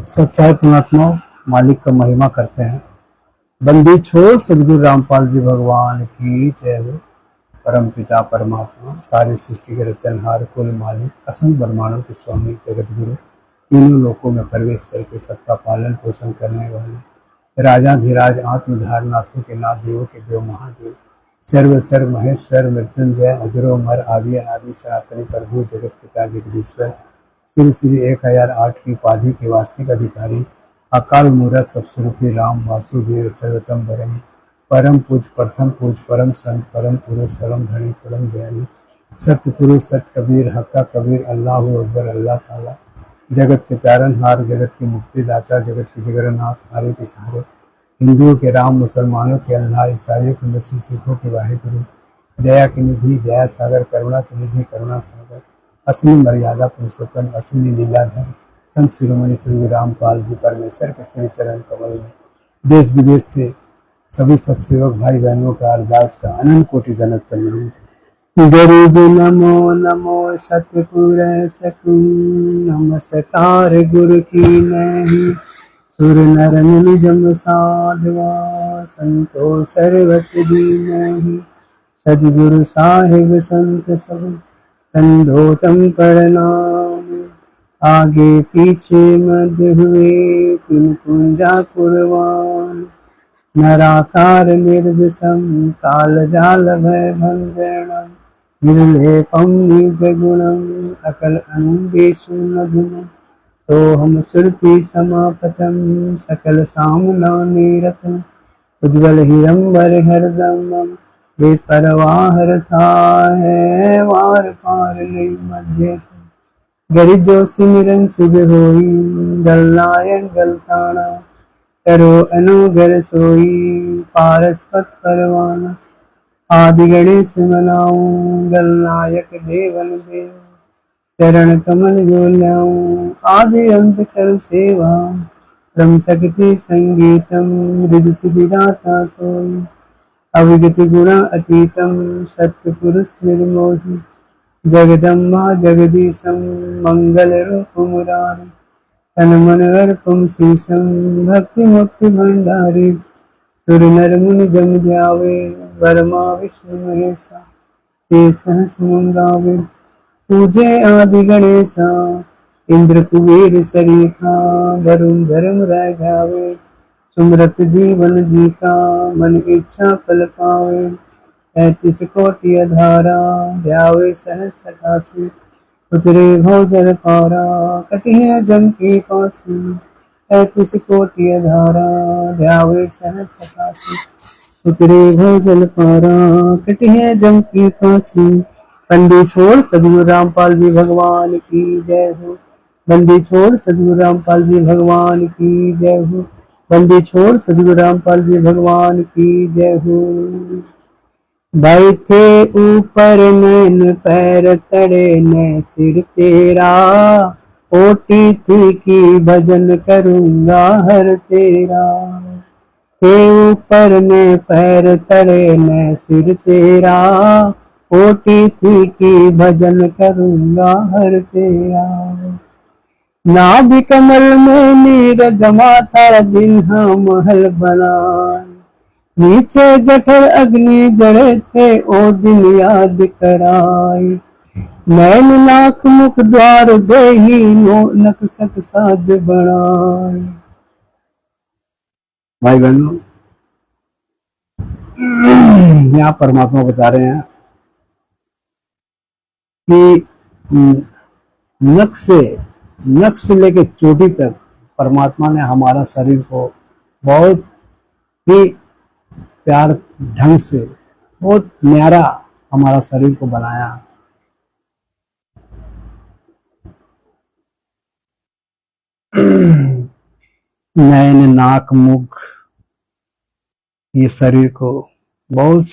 सत्साई पुणात्माओं, मालिक का महिमा करते हैं। बंदी छोड़ सदगुरु रामपाल जी भगवान की जय हो। परम पिता परमात्मा, सारी सृष्टि के रचनहार, कुल मालिक, असंख्य ब्रह्मांडों के स्वामी, जगत गुरु, तीनों लोकों में प्रवेश करके सबका पालन पोषण करने वाले राजाधिराज, आत्मधारनाथों के नाथ, देवों के देव, महादेव, सर्व महेश्वर, मृत्युंजय, अजरो अमर, आदि अनादि, सनातनी प्रभु, जगत पिता जगदीश्वर, श्री श्री 1008 की उपाधि के वास्तविक अधिकारी, अकाल मूरत सबस्वरूपी राम वासुदेव सर्वतम परम पूज प्रथम पूज परम संत परम पुरुष परम धनी परम दयालु, सत्य पुरुष सत्य कबीर, हक्का कबीर, अल्लाह अकबर, अल्लाह ताला, जगत के तारनहार, जगत के मुक्तिदाता, जगत के जगन्नाथ, हरे के सहारे, हिंदुओं के राम, मुसलमानों के अल्लाह, ईसाइयों के मसीह, सिखों के वाहिगुरु, दया की निधि दया सागर, करुणा की निधि करुणा सागर, असली मर्यादा पुरुषोत्तम, असली लीलाधर, संत शिरोमणि श्री रामपाल जी परमेश्वर के श्री चरण कमल में देश विदेश से सभी सत्सेवक भाई बहनों का अरदास का अनंत कोटि दंडवत प्रणाम। गरीब नमो नमो सतपुर सकूं, नमस्कार गुरु की नहीं, सुर नर मुनि जम साधवा, संतो सर्वस नहीं, सदगुरु साहिब संत सब संतोषम प्रणाम। आगे पीछे मध्य हुए तीन कुंजा कुर्बान, नराकार निर्विषम काल जाल भय भंजनम, निर्लेपम निज गुणम अकल अन्वेषु नधुनम, सोहम श्रुति समापतम सकल सामना निरतम, उज्ज्वल हिरंबर हरदम वे परवाहर था है, वार पार नहीं मध्य गरीब जो सिमरन सिद्ध होई, गल नायक गलताना, करो अनुगर सोई, पारस पत परवाना, आदि गणेश मनाऊं, गल नायक देवन देव, चरण कमल जो ल्याऊं, आदि अंत कर सेवा, ब्रह्म शक्ति संगीतम, रिद्धि सिद्धि दाता सोई, अविगति गुणा अतीतम, सत्य पुरुष निर्मोही, जगदम्बा जगदीशम, मंगल रूप मुरारी, तन मन अर्पम शीशम, भक्ति मुक्ति भंडारी, सुर नर मुनि जम जावे, ब्रह्मा विष्णु महेशा, से सहस मुंगावे, पूजे आदि गणेशा, इंद्र कुबेर सरीखा, वरुण धर्म राय गावे, सुमरत जीवन जी का, मन इच्छा फल पावे, 33 कोटि अधारा, ध्यावे सहस 88, उतरे भवजल पारा, कटिया जम की फांसी, 33 कोटि अधारा, ध्यावे सहस 88, उतरे भवजल पारा, कटिया जम की फांसी। बंदी छोड़ सदगुरु रामपाल जी भगवान की जय हो। बंदी छोड़ सदगुरु रामपाल जी भगवान की जय हो। बंदी छोड़ सदगुरु रामपाल जी भगवान की जय हो। बैठे ऊपर नैन पैर तड़े न सिर तेरा, ओटी थी की भजन करूंगा हर तेरा, के ऊपर ने पैर तड़े न सिर तेरा, ओटी थी की भजन करूंगा हर तेरा, नाभि कमल में नीरज माथा बिन्हा महल बनाए, नीचे जठर अग्नि जड़े थे ओ दिन याद कराए, नैन नाक मुख द्वार देही नो नक्सक साज बनाए। भाई बहनों, यहाँ परमात्मा बता रहे हैं कि नख से लेके चोटी तक परमात्मा ने हमारा शरीर को बहुत ही प्यार ढंग से, बहुत न्यारा हमारा शरीर को बनाया। नैन नाक मुख, ये शरीर को बहुत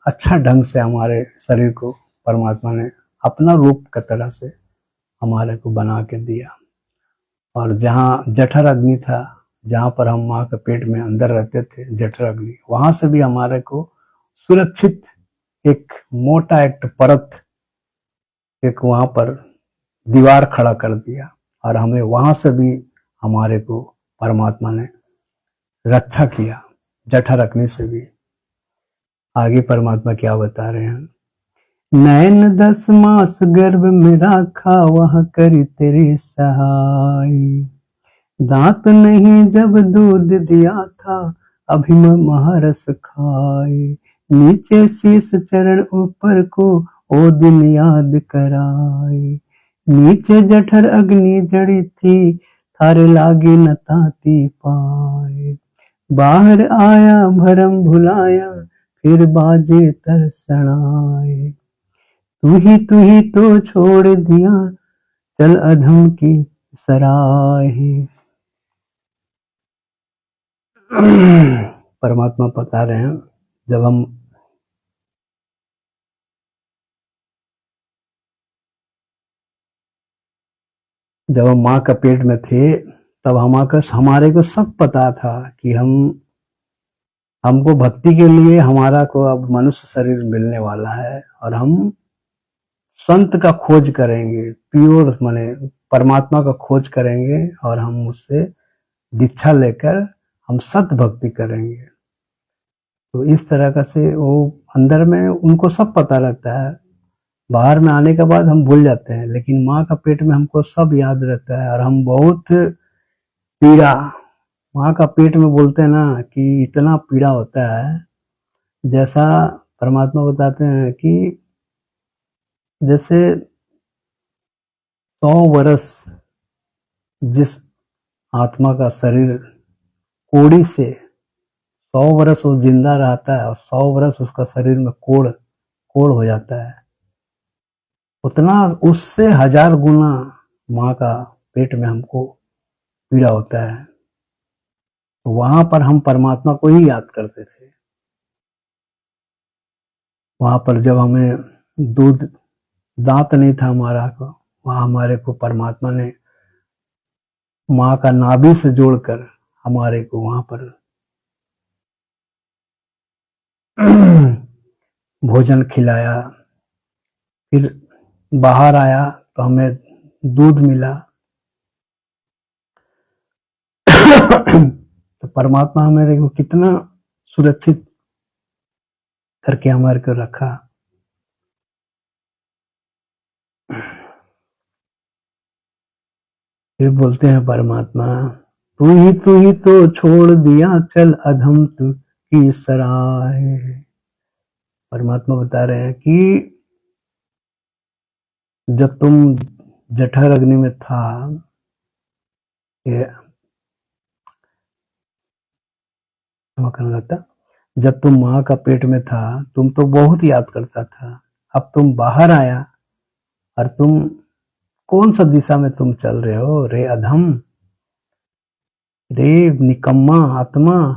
अच्छा ढंग से हमारे शरीर को परमात्मा ने अपना रूप की तरह से हमारे को बना के दिया। और जहाँ जठर अग्नि था, जहाँ पर हम माँ के पेट में अंदर रहते थे, जठर अग्नि, वहां से भी हमारे को सुरक्षित एक मोटा एक परत, एक वहां पर दीवार खड़ा कर दिया और हमें वहां से भी हमारे को परमात्मा ने रक्षा किया जठर अग्नि से भी। आगे परमात्मा क्या बता रहे हैं, नैन 10 मास गर्भ में राखा वह करी तेरी सहाय, दांत नहीं जब दूध दिया था अभिम महारस खाए, नीचे शीश चरण ऊपर को ओ दिन याद कराए, नीचे जठर अग्नि जड़ी थी थारे लागे न ताती पाए, बाहर आया भरम भुलाया फिर बाजे तरसणाए, तू ही तो छोड़ दिया चल अधम की सराय। परमात्मा बता रहे हैं जब हम माँ का पेट में थे तब हमारे को सब पता था कि हमको भक्ति के लिए हमारा को अब मनुष्य शरीर मिलने वाला है और हम संत का खोज करेंगे, प्योर माने परमात्मा का खोज करेंगे और हम उससे दीक्षा लेकर हम सत भक्ति करेंगे। तो इस तरह का से वो अंदर में उनको सब पता रहता है, बाहर में आने के बाद हम भूल जाते हैं, लेकिन माँ का पेट में हमको सब याद रहता है और हम बहुत पीड़ा, माँ का पेट में बोलते हैं ना कि इतना पीड़ा होता है, जैसा परमात्मा बताते हैं कि जैसे 100 वर्ष जिस आत्मा का शरीर कोड़ी से 100 वर्ष वो जिंदा रहता है और 100 वर्ष उसका शरीर में कोड़ हो जाता है, उतना उससे 1000 गुना माँ का पेट में हमको पीड़ा होता है। तो वहां पर हम परमात्मा को ही याद करते थे। वहां पर जब हमें दूध दांत नहीं था हमारा को, वहां हमारे को परमात्मा ने माँ का नाभि से जोड़कर हमारे को वहां पर भोजन खिलाया, फिर बाहर आया तो हमें दूध मिला। तो परमात्मा हमारे को कितना सुरक्षित करके हमारे को रखा। फिर बोलते हैं परमात्मा, तू ही तो छोड़ दिया चल अधम तू की सराय। परमात्मा बता रहे हैं कि जब तुम जठर अग्नि में था, जब तुम माँ का पेट में था तुम तो बहुत याद करता था, अब तुम बाहर आया और तुम कौन सा दिशा में तुम चल रहे हो रे अधम, रे निकम्मा आत्मा,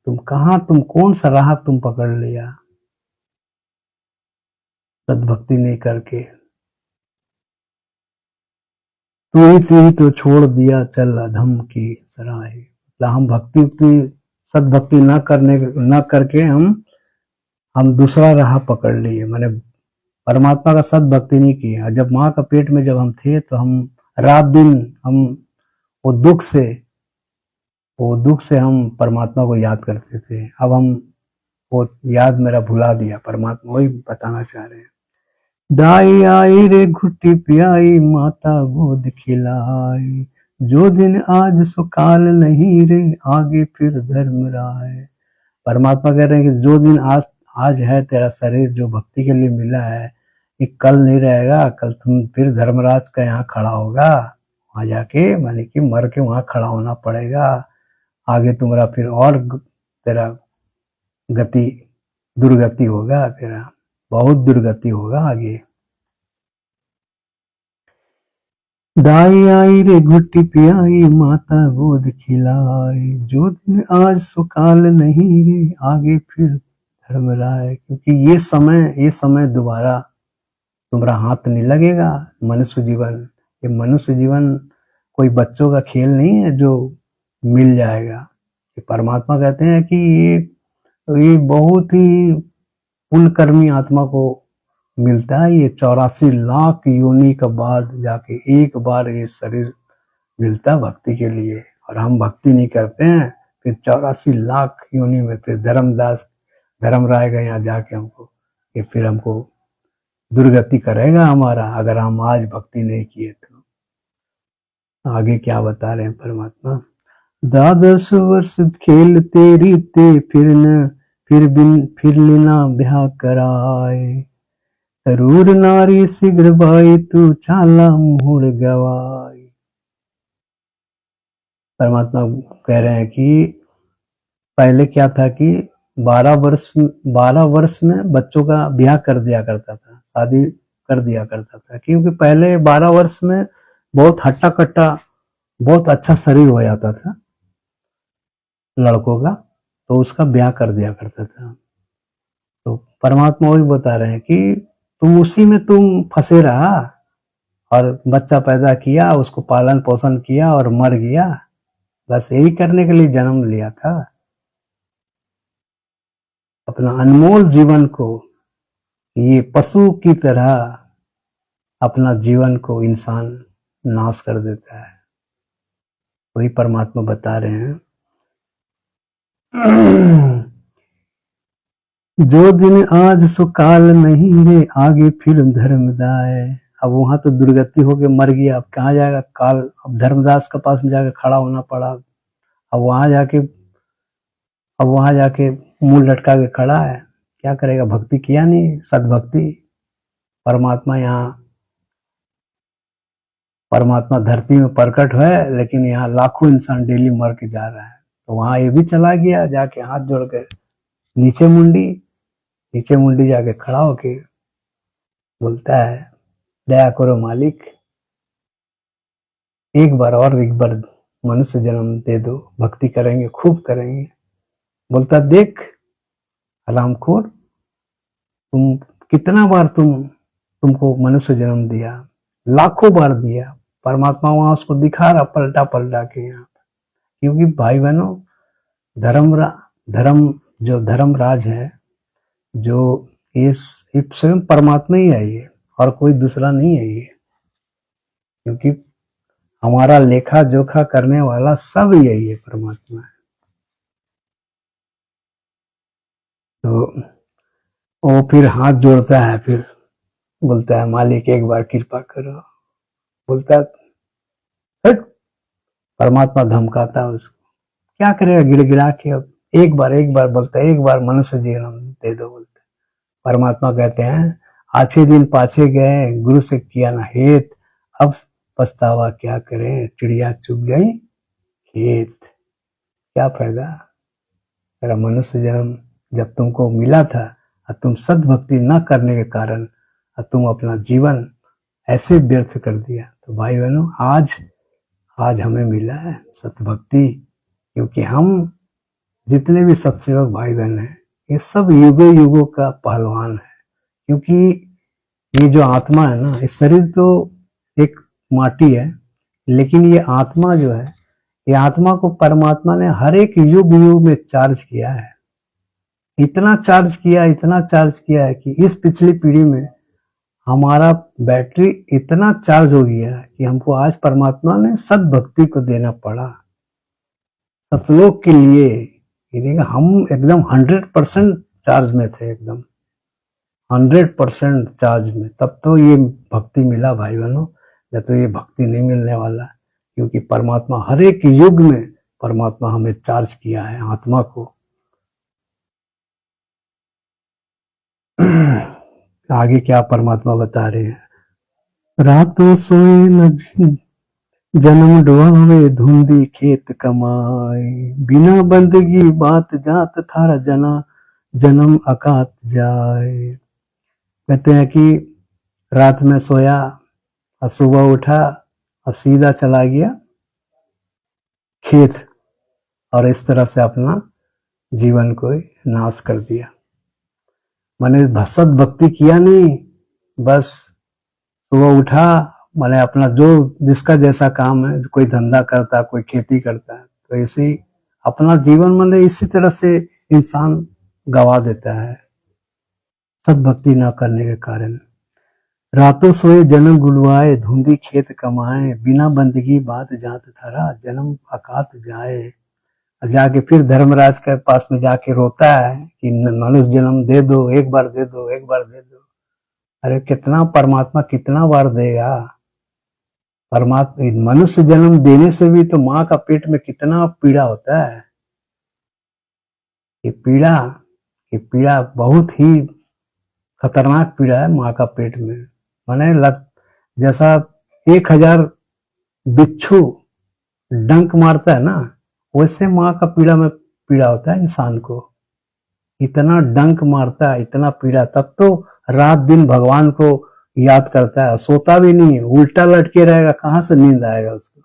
तुम कौन सा राह तुम पकड़ लिया सद्भक्ति नहीं करके, तू ही तो छोड़ दिया चल अधम की सराय। हम भक्ति की सद्भक्ति न करके हम दूसरा राह पकड़ लिए, मैंने परमात्मा का सद्भक्ति नहीं किया। जब माँ का पेट में जब हम थे तो हम रात दिन हम वो दुख से हम परमात्मा को याद करते थे। अब हम वो याद मेरा भुला दिया, परमात्मा वही बताना चाह रहे हैं। दाई आई रे घुट्टी पियाई माता गोद खिलाई, जो दिन आज सुकाल नहीं रे आगे फिर धर्म राय। परमात्मा कह रहे हैं कि जो दिन आज है तेरा शरीर जो भक्ति के लिए मिला है, ये कल नहीं रहेगा, कल तुम फिर धर्मराज का यहाँ खड़ा होगा, वहां जाके माने कि मर के वहां खड़ा होना पड़ेगा, आगे तुम्हारा फिर और तेरा दुर्गति होगा, तेरा बहुत दुर्गति होगा आगे। दाई आई रे घुट्टी पियाई माता गोद खिलाई, जो दिन आज सुकाल नहीं रे आगे फिर धर्मराय। क्योंकि ये समय दोबारा तुम्हारा हाथ नहीं लगेगा। मनुष्य जीवन कोई बच्चों का खेल नहीं है जो मिल जाएगा। परमात्मा कहते हैं कि ये बहुत ही पुण्यकर्मी आत्मा को मिलता है। ये 84 लाख योनि के बाद जाके एक बार ये शरीर मिलता भक्ति के लिए। और हम भक्ति नहीं करते हैं, फिर 84 लाख योनि में फिर धर्मराय के यहाँ जाके हमको ये फिर हमको दुर्गति करेगा हमारा, अगर हम आज भक्ति नहीं किए तो। आगे क्या बता रहे हैं परमात्मा, 12 वर्ष खेल तेरी ते फिर लेना ब्याह कराए, तरूर नारी शीघ्र भाई तू चाला मुड़ गवाई। परमात्मा कह रहे हैं कि पहले क्या था कि 12 वर्ष में बच्चों का ब्याह कर दिया करता था, शादी कर दिया करता था, क्योंकि पहले 12 वर्ष में बहुत हट्टा कट्टा बहुत अच्छा शरीर हो जाता था लड़कों का, तो उसका ब्याह कर दिया करता था। तो परमात्मा वही बता रहे हैं कि तुम उसी में तुम फंसे रहा और बच्चा पैदा किया, उसको पालन पोषण किया और मर गया, बस यही करने के लिए जन्म लिया था। अपना अनमोल जीवन को ये पशु की तरह अपना जीवन को इंसान नाश कर देता है। वही परमात्मा बता रहे हैं जो दिन आज सो काल नहीं रे आगे फिर धर्मदाय। अब वहां तो दुर्गति होके मर गया, अब कहाँ जाएगा काल, अब धर्मदास के पास में जाके खड़ा होना पड़ा। अब वहां जाके मुंह लटका के खड़ा है, क्या करेगा, भक्ति किया नहीं, सदभक्ति। परमात्मा धरती में प्रकट है, लेकिन यहाँ लाखों इंसान डेली मर के जा रहा है। तो वहां ये भी चला गया, जाके हाथ जोड़ के नीचे मुंडी जाके खड़ा होके बोलता है दया करो मालिक, एक बार मनुष्य जन्म दे दो, भक्ति करेंगे, खूब करेंगे। बोलता देख हरामखोर, तुम कितना बार तुमको मनुष्य जन्म दिया, लाखों बार दिया। परमात्मा वहां उसको दिखा रहा पलटा के यहाँ, क्योंकि भाई बहनों धर्मराज है, जो ये स्वयं परमात्मा ही है ये, और कोई दूसरा नहीं है ये, क्योंकि हमारा लेखा जोखा करने वाला सब यही है, परमात्मा है। तो वो फिर हाथ जोड़ता है, फिर बोलता है मालिक एक बार कृपा करो। बोलता है परमात्मा धमकाता है उसको, क्या करेगा गिड़गिड़ा के। अब एक बार बोलता है एक बार मनुष्य जीवन दे दो। बोलते परमात्मा कहते हैं आछे दिन पाछे गए, गुरु से किया ना हेत, अब पछतावा क्या करें, चिड़िया चुग गई खेत। क्या फायदा, तेरा मनुष्य जन्म जब तुमको मिला था और तुम सद्भक्ति न करने के कारण तुम अपना जीवन ऐसे व्यर्थ कर दिया। तो भाई बहनों आज हमें मिला है सतभक्ति, क्योंकि हम जितने भी सत्सेवक भाई बहन हैं ये सब युगों का पहलवान है। क्योंकि ये जो आत्मा है ना, ये शरीर तो एक माटी है, लेकिन ये आत्मा जो है, ये आत्मा को परमात्मा ने हर एक युग में चार्ज किया है। इतना चार्ज किया है कि इस पिछली पीढ़ी में हमारा बैटरी इतना चार्ज हो गया है कि हमको आज परमात्मा ने सद्भक्ति को देना पड़ा सतलोक के लिए। हम एकदम 100% चार्ज में थे, एकदम 100% चार्ज में, तब तो ये भक्ति मिला भाई बहनों, या तो ये भक्ति नहीं मिलने वाला। क्योंकि परमात्मा हर एक युग में परमात्मा हमें चार्ज किया है आत्मा को। आगे क्या परमात्मा बता रहे हैं, रातों सोए न जन्म डुआवे धुंधी खेत कमाए, बिना बंदगी बात जात थारा जन्म अकात जाए। कहते हैं कि रात में सोया और सुबह उठा और सीधा चला गया खेत, और इस तरह से अपना जीवन को नाश कर दिया। मैंने सद्भक्ति किया नहीं, बस सुबह उठा, मैंने अपना जो जिसका जैसा काम है, कोई धंधा करता कोई खेती करता है, तो इसी अपना जीवन मैंने इसी तरह से इंसान गवा देता है सद्भक्ति न करने के कारण। रातों सोए जन्म बुलवाए, धुंधी खेत कमाए, बिना बंदगी बात जात थरा, जन्म अकात जाए। जाके फिर धर्मराज के पास में जाके रोता है कि मनुष्य जन्म दे दो, एक बार दे दो, एक बार दे दो। अरे कितना परमात्मा कितना बार देगा। परमात्मा मनुष्य जन्म देने से भी तो माँ का पेट में कितना पीड़ा होता है। ये पीड़ा बहुत ही खतरनाक पीड़ा है माँ का पेट में। माने जैसा 1000 बिच्छू डंक मारता है ना, वैसे माँ का पीड़ा होता है इंसान को। इतना डंक मारता है, इतना पीड़ा, तब तो रात दिन भगवान को याद करता है, सोता भी नहीं है, उल्टा लटके रहेगा, कहाँ से नींद आएगा उसको।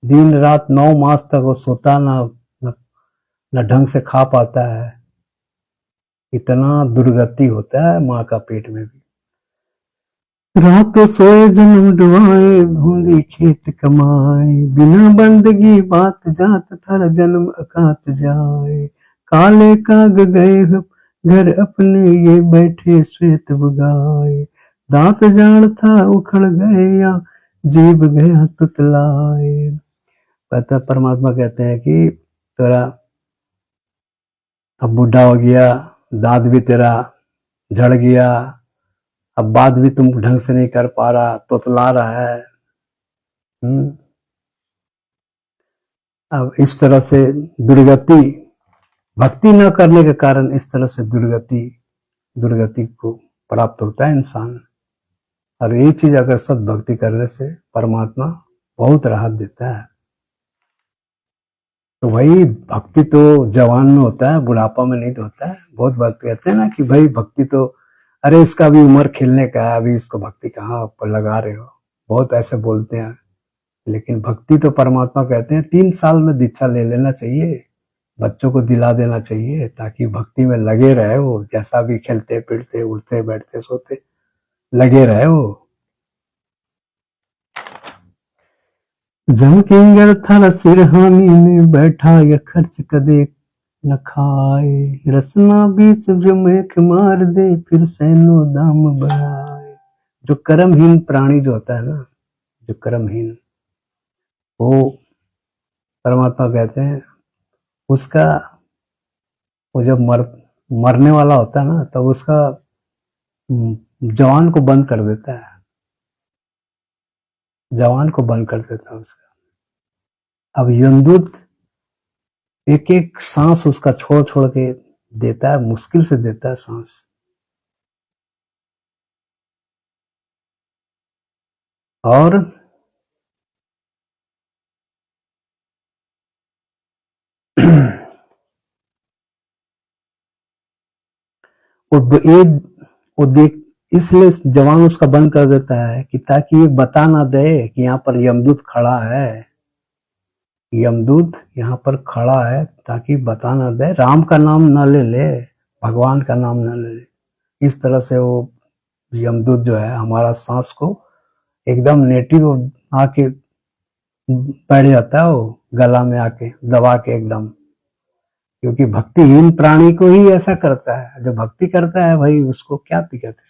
दिन रात 9 मास तक वो सोता न ढंग से खा पाता है। इतना दुर्गति होता है माँ का पेट में भी। रात सोए जन्म डुबाए, भूली खेत कमाए, बिना बंदगी बात जात थर, जन्म अकात जाए। काले काग गए घर अपने, ये बैठे श्वेत बुगाए, दांत जाड़ था उखड़ गए, या जीभ गया तुतलाए। पता परमात्मा कहते हैं कि तेरा अब बुढ़ा हो गया, दांत भी तेरा झड़ गया, अब बात भी तुम ढंग से नहीं कर पा रहा, तोतला रहा है। अब इस तरह से दुर्गति, भक्ति न करने के कारण इस तरह से दुर्गति को प्राप्त होता है इंसान। और ये चीज अगर सद भक्ति करने से परमात्मा बहुत राहत देता है। तो भाई भक्ति तो जवान में होता है, बुढ़ापा में नहीं होता है। बहुत बात कहते हैं ना कि भाई भक्ति तो, अरे इसका भी उम्र खेलने का है, अभी इसको भक्ति कहाँ पर लगा रहे हो, बहुत ऐसे बोलते हैं। लेकिन भक्ति तो परमात्मा कहते हैं 3 साल में दीक्षा ले लेना चाहिए, बच्चों को दिला देना चाहिए, ताकि भक्ति में लगे रहे वो, जैसा भी खेलते फिरते उठते बैठते सोते लगे रहे वो। जमकिंगर थल सिरहानी में बैठा, ये खर्च कदे न खाए, रसना बीच जो मेख मार दे, फिर सैनो दाम बढ़ाए। जो कर्महीन प्राणी जो होता है ना, जो कर्महीन, वो परमात्मा कहते हैं उसका, वो जब मरने वाला होता है ना, तब उसका जवान को बंद कर देता है, जवान को बंद कर देता है उसका। अब यमदूत एक एक सांस उसका छोड़ छोड़ के देता है, मुश्किल से देता है सांस। और वो देख, इसलिए जवान उसका बंद कर देता है कि ताकि ये बता ना दे कि यहाँ पर यमदूत खड़ा है, यमदूत यहाँ पर खड़ा है, ताकि बता ना दे, राम का नाम न ले ले, भगवान का नाम न ले ले। इस तरह से वो यमदूत जो है हमारा सांस को एकदम नेटिव आके बैठ जाता है, वो गला में आके दबा के एकदम। क्योंकि भक्तिहीन प्राणी को ही ऐसा करता है, जो भक्ति करता है भाई उसको क्या दिक्कत है।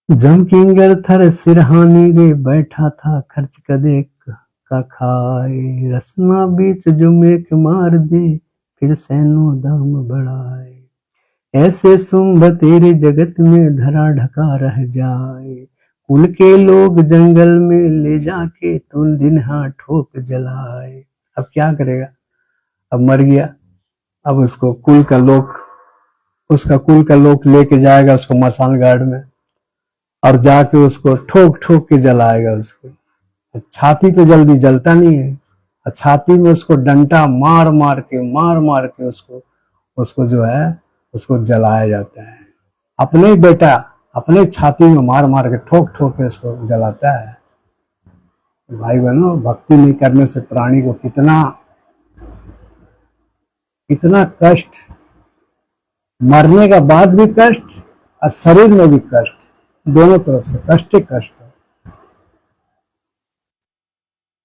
जमकिंगर थर सिरहानी रे, बैठा था खर्च कदे का खाए, रसना बीच जो मेक मार दे, फिर सैनो दाम बढ़ाए। ऐसे शुंभ तेरे जगत में धरा ढका रह जाए, कुल के लोग जंगल में ले जाके तुल दिन हाँ ठोक जलाए। अब क्या करेगा, अब मर गया, अब उसको कुल का लोग, उसका कुल का लोग लेके जाएगा उसको मसान घाट में, और जाके उसको ठोक ठोक के जलाएगा उसको। छाती तो जल्दी जलता नहीं है, छाती में उसको डंडा मार मार के उसको जो है उसको जलाया जाता है। अपने बेटा अपने छाती में मार मार के ठोक ठोक के उसको जलाता है। भाई बहनों, भक्ति नहीं करने से प्राणी को कितना कष्ट, मरने का बाद भी कष्ट और शरीर में भी कष्ट, दोनों तरफ से कष्ट ही कष्ट है।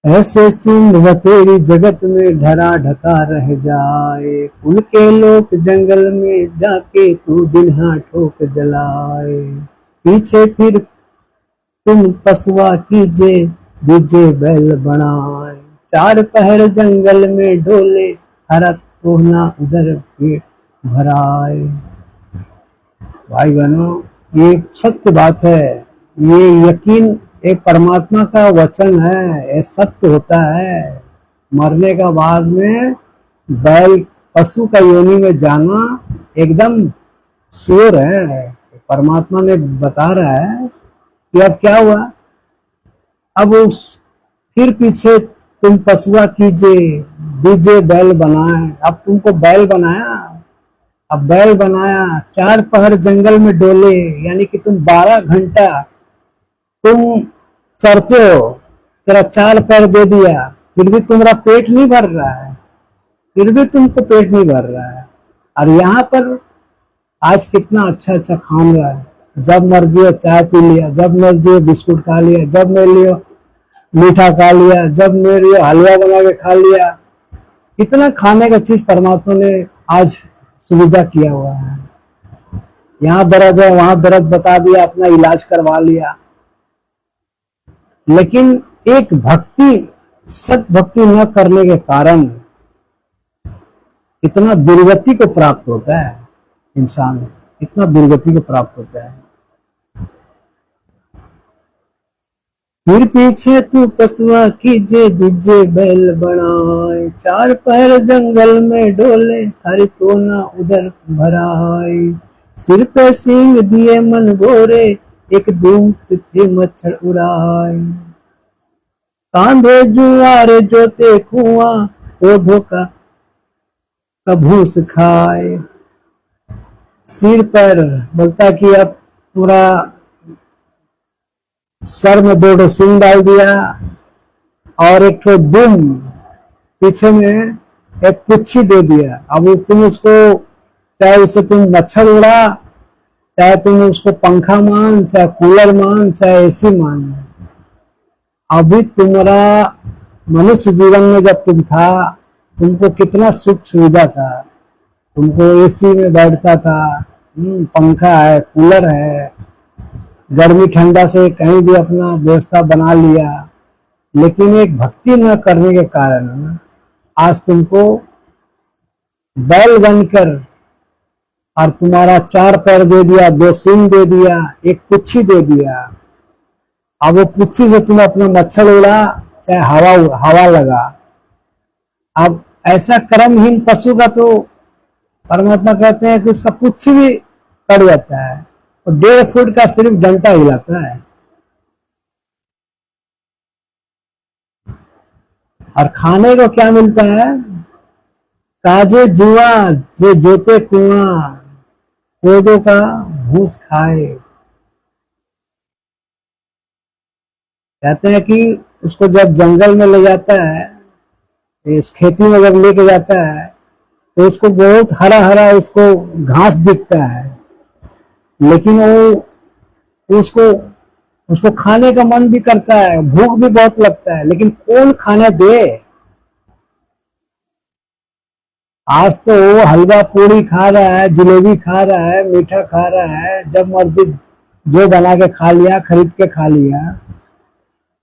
ऐसे सिंह तेरी जगत में धरा ढका रह जाए, कुल के लोग जंगल में जाके तू दिन हाँ ठोक जलाए। पीछे फिर तुम पसुआ कीजिए, दीजिए बैल बनाए, चार पहर जंगल में डोले, हरा कोहना उधर पेट भराए। भाई बहनों, ये सत्य बात है, ये यकीन एक परमात्मा का वचन है, ये सत्य होता है। मरने का बाद में बैल पशु का योनि में जाना एकदम श्योर है। परमात्मा ने बता रहा है कि अब क्या हुआ, अब उस फिर पीछे तुम पशुआ कीजिए, दीजिए बैल बनाए। अब तुमको बैल बनाया, अब बैल बनाया, चार पहर जंगल में डोले, यानी कि तुम 12 घंटा तुम चरते हो, तेरा 4 पैर दे दिया, फिर भी तुम्हारा पेट नहीं भर रहा है, फिर भी तुमको पेट नहीं भर रहा है। और यहाँ पर आज कितना अच्छा अच्छा खान रहा है, जब मर्जी हो चाय पी लिया, जब मर्जी हो बिस्कुट खा लिया, जब मर्जी हो मीठा खा लिया, जब मर्जी हो हलवा बना के खा लिया। कितना खाने का चीज परमात्मा ने आज सुविधा किया हुआ है। यहाँ दर्द है, वहां दर्द बता दिया, अपना इलाज करवा लिया। लेकिन एक भक्ति, सत भक्ति न करने के कारण इतना दुर्गति को प्राप्त होता है, इंसान इतना दुर्गति को प्राप्त होता है। फिर पीछे तू पसुआ कीजे, दीजे बैल बनाए, चार पहर जंगल में डोले, हरि तो ना उधर भराए। सिर पे सींग दिए मन गोरे, एक धूम थे मच्छर उड़ाए। कांधे जुआर जोते कुआं, ओढ़ो का भूस खाए। सिर पर बोलता कि अब पूरा सर में 2 सींग डाल दिया और एक तो दुम पीछे में एक पुच्छी दे दिया। अब तुम उसको, चाहे उसे तुम मच्छर उड़ा, चाहे तुम उसको पंखा मान, चाहे कूलर मान, चाहे एसी मान। अभी तुम्हारा मनुष्य जीवन में जब तुम था, तुमको कितना सुख सुविधा था, तुमको एसी में बैठता था, पंखा है, कूलर है, गर्मी ठंडा से कहीं भी अपना व्यवस्था बना लिया। लेकिन एक भक्ति न करने के कारण आज तुमको बैल बनकर, और तुम्हारा 4 पैर दे दिया, 2 सींग दे दिया, एक पुच्छी दे दिया। अब वो पुच्छी से तुम अपना मच्छर उड़ा, चाहे हवा लगा। अब ऐसा कर्महीन पशु का तो परमात्मा कहते हैं कि उसका पुच्छी भी कट जाता है, और 1.5 फुट का सिर्फ डंटा हिलाता है। और खाने को क्या मिलता है, काजे जुआ जो जोते कुआं, कोदो का भूस खाए। कहते हैं कि उसको जब जंगल में ले जाता है, इस खेती में जब लेके जाता है, तो उसको बहुत हरा हरा उसको घास दिखता है, लेकिन वो उसको खाने का मन भी करता है, भूख भी बहुत लगता है, लेकिन कौन खाना दे। आज तो वो हलवा पूरी खा रहा है, जलेबी खा रहा है, मीठा खा रहा है, जब मर्जी जो बना के खा लिया, खरीद के खा लिया।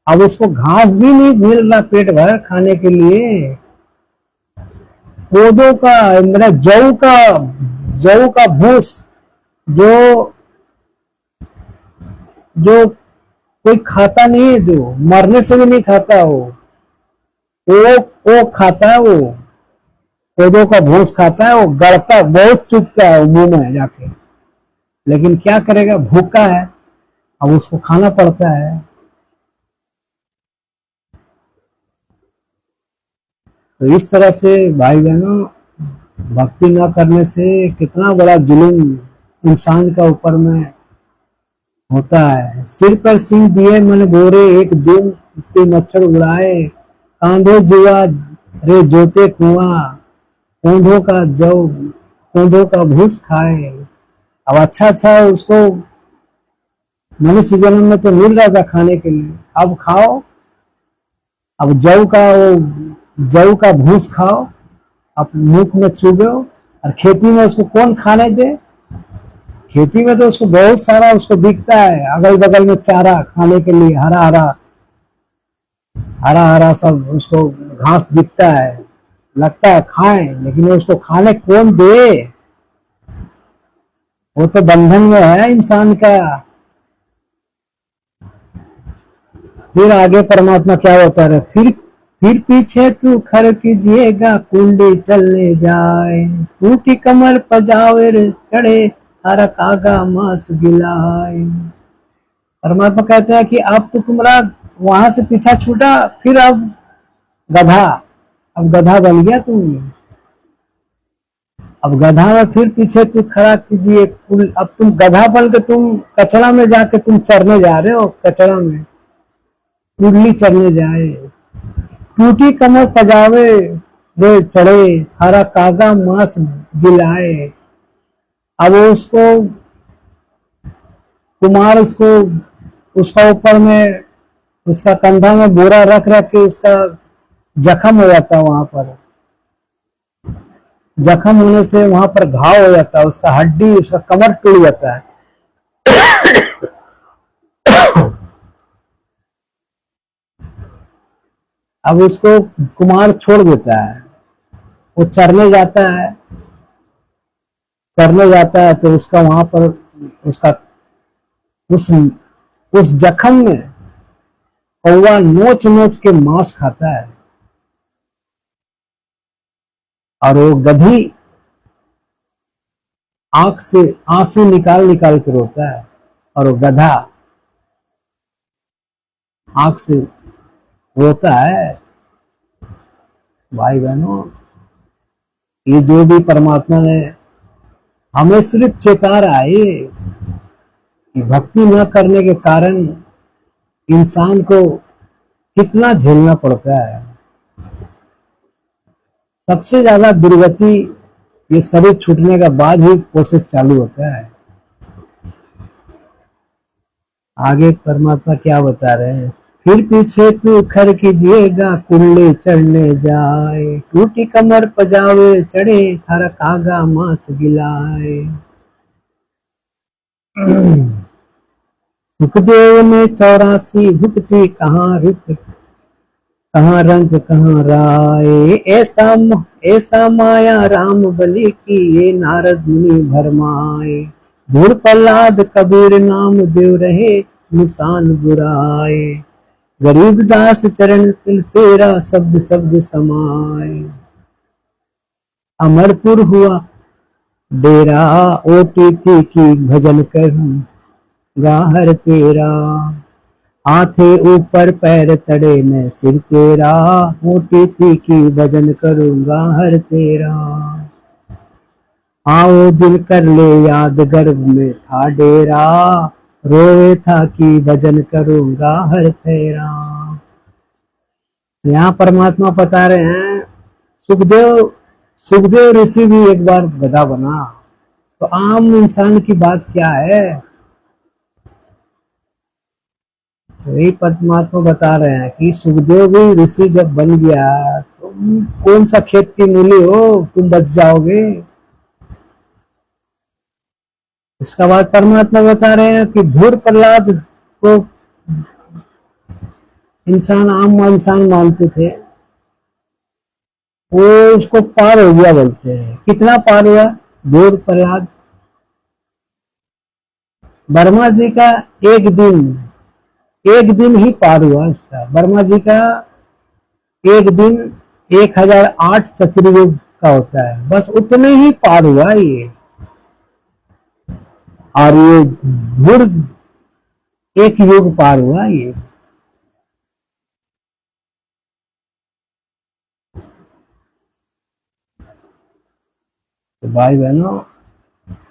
अब उसको घास भी नहीं मिल रहा पेट भर खाने के लिए। कोदो का, मेरा जौ का भूस जो कोई खाता नहीं है, जो मरने से भी नहीं खाता, वो खाता है, वो कोदो का भूस खाता है, वो गड़ता बहुत चुभता है मुंह में जाके, लेकिन क्या करेगा, भूखा है, अब उसको खाना पड़ता है। तो इस तरह से भाई बहनों, भक्ति न करने से कितना बड़ा जुल्म इंसान का ऊपर में होता है। सिर पर सींग दिए मन गोरे, एक दिन के मच्छर उड़ाए। कांधे जुआ रे जोते कुआं, कोंधों का भूस खाए। अब अच्छा उसको मनुष्य जन्म में तो मिल रहा था खाने के लिए, अब खाओ, अब जौ का भूस खाओ, अब मुख में चुभो, और खेती में उसको कौन खाने दे। खेती में तो उसको बहुत सारा उसको दिखता है, अगल बगल में चारा खाने के लिए, हरा हरा हरा हरा सब उसको घास दिखता है, लगता है खाएं, लेकिन वो उसको खाने कौन दे? वो तो बंधन में है इंसान का। फिर आगे परमात्मा क्या होता है, फिर पीछे तू खर कीजिएगा, कुंडी चलने जाए, टूटी कमर पजावे चढ़े, हरा कागा मांस गिलाए। परमात्मा कहते हैं कि अब तो तुम्हारा वहां से पीछा छूटा, फिर अब गधा, अब गधा बन गया तुम, अब गधा में फिर पीछे तू खड़ा कीजिए, अब तुम गधा बन के तुम कचरा में जाके तुम चरने जा रहे हो, कचरा में कुंडली चरने जाए, टूटी कमर पजावे वे चढ़े, हरा कागा मांस गिलाए। अब उसको कुमार उसको उसका ऊपर में उसका कंधा में बोरा रख रख के उसका जख्म हो जाता है, वहां पर जख्म होने से वहां पर घाव हो जाता है, उसका हड्डी उसका कमर टूट जाता है। अब उसको कुमार छोड़ देता है, वो चरने जाता है, चरने जाता है तो उसका वहां पर उसका उस जख्म में कौवा नोच नोच के मांस खाता है, और वो गधी आंख से आंसू निकाल निकाल के रोता है, और वो गधा आंख से रोता है। भाई बहनों, ये जो भी परमात्मा ने हमें सिर्फ चेता रहा है कि भक्ति न करने के कारण इंसान को कितना झेलना पड़ता है। सबसे ज्यादा दुर्गति ये शरीर छूटने का बाद ही प्रोसेस चालू होता है। आगे परमात्मा क्या बता रहे हैं, फिर पीछे तू खर कीजिएगा, कुल्ले चढ़ने जाए, टूटी कमर पजावे चढ़े, हर कागा मांस गिलाए। सुखदेव ने 84 भुक्ति कहाँ रुक, कहाँ रंग कहाँ राय, ऐसा माया राम बलि की, ये नारद मुनि भरमाए। धूर प्रहलाद कबीर नाम देव रहे, निशान बुराए, गरीबदास चरण तिलसेरा, शब्द शब्द समाए। अमरपुर हुआ डेरा, ओटी थी की भजन करूं गाहर तेरा, हाथे ऊपर पैर तड़े मैं सिर तेरा, ओटी थी की भजन करूंगा हर तेरा। आओ दिल कर ले याद, गर्भ में था डेरा, रोए था कि भजन करूंगा हर तेरा। यहाँ परमात्मा बता रहे हैं, सुखदेव ऋषि भी एक बार गधा बना, तो आम इंसान की बात क्या है। वही परमात्मा बता रहे हैं कि सुखदेव भी ऋषि जब बन गया, तुम कौन सा खेत की मूली हो, तुम बच जाओगे। इसका बाद परमात्मा बता रहे हैं कि धूर प्रहलाद को आम इंसान मानते थे, वो उसको पार हो गया बोलते हैं। कितना पार हुआ धूर प्रहलाद? वर्मा जी का एक दिन ही पार हुआ इसका। वर्मा जी का एक दिन 1008 चतुर्युग का होता है, बस उतने ही पार हुआ ये। और ये धूर एक युग पार हुआ ये। तो भाई बहनों,